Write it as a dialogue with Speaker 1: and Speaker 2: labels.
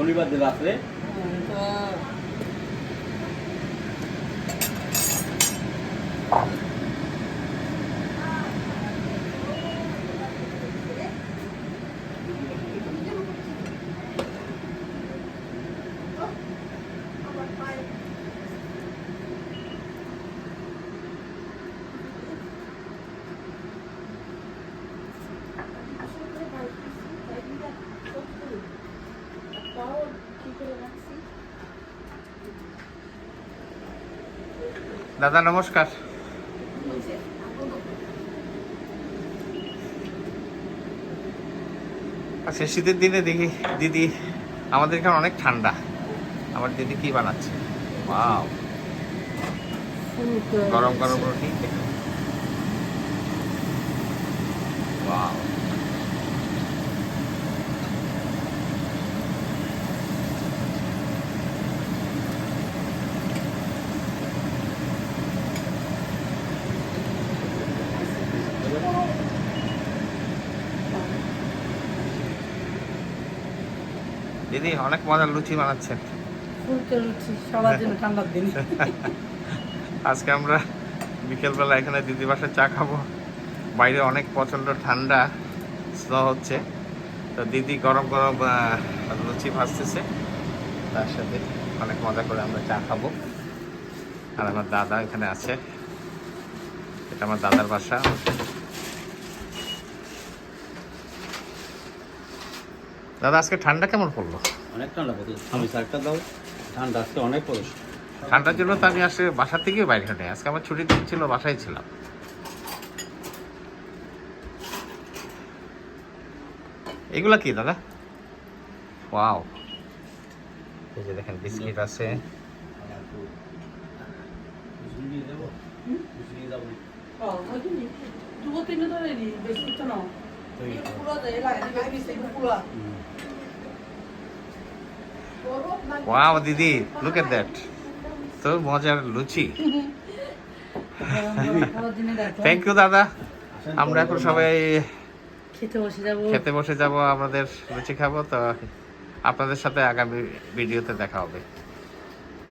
Speaker 1: শনিবার দিন রাত্রে
Speaker 2: দাদা নমস্কার। আচ্ছা, শীতের দিনে দেখি দিদি আমাদের এখানে অনেক ঠান্ডা। আমার দিদি কি বানাচ্ছে? ওয়াও, গরম গরম রুটি। ওয়াও, দিদি অনেক মজার লুচি বানাচ্ছেন।
Speaker 3: সবার জন্য ঠান্ডার দিন।
Speaker 2: আজকে আমরা বিকেলবেলা এখানে দিদি বাসায় চা খাবো। বাইরে অনেক প্রচণ্ড ঠান্ডা, স্নো হচ্ছে। তো দিদি গরম গরম লুচি ভাজতেছে, তার সাথে অনেক মজা করে আমরা চা খাবো। আর আমার দাদা এখানে আছে, এটা আমার দাদার বাসা। দাদা আজকে ঠান্ডা কেমন পড়লো?
Speaker 1: অনেক ঠান্ডা পড়ছে। আমি সারটা দাও, ঠান্ডা আজকে অনেক পড়েছে।
Speaker 2: ঠান্ডার জন্য তো আমি আসলে বাসার থেকেই বাইরে নেই, আজকে আমার ছুটির দিন ছিল, বাসায় ছিলাম। এগুলা কি দাদা? ওয়াও, এই যে দেখেন বিস্কিট আছে। ওয়াও দিদি, লুক এট দ্যাট, তো মজার লুচি। থ্যাংক ইউ দাদা। আমরা এখন সবাই খেতে বসে যাব, আমাদের লুচি খাবো। তো আপনাদের সাথে আগামী ভিডিওতে দেখা হবে।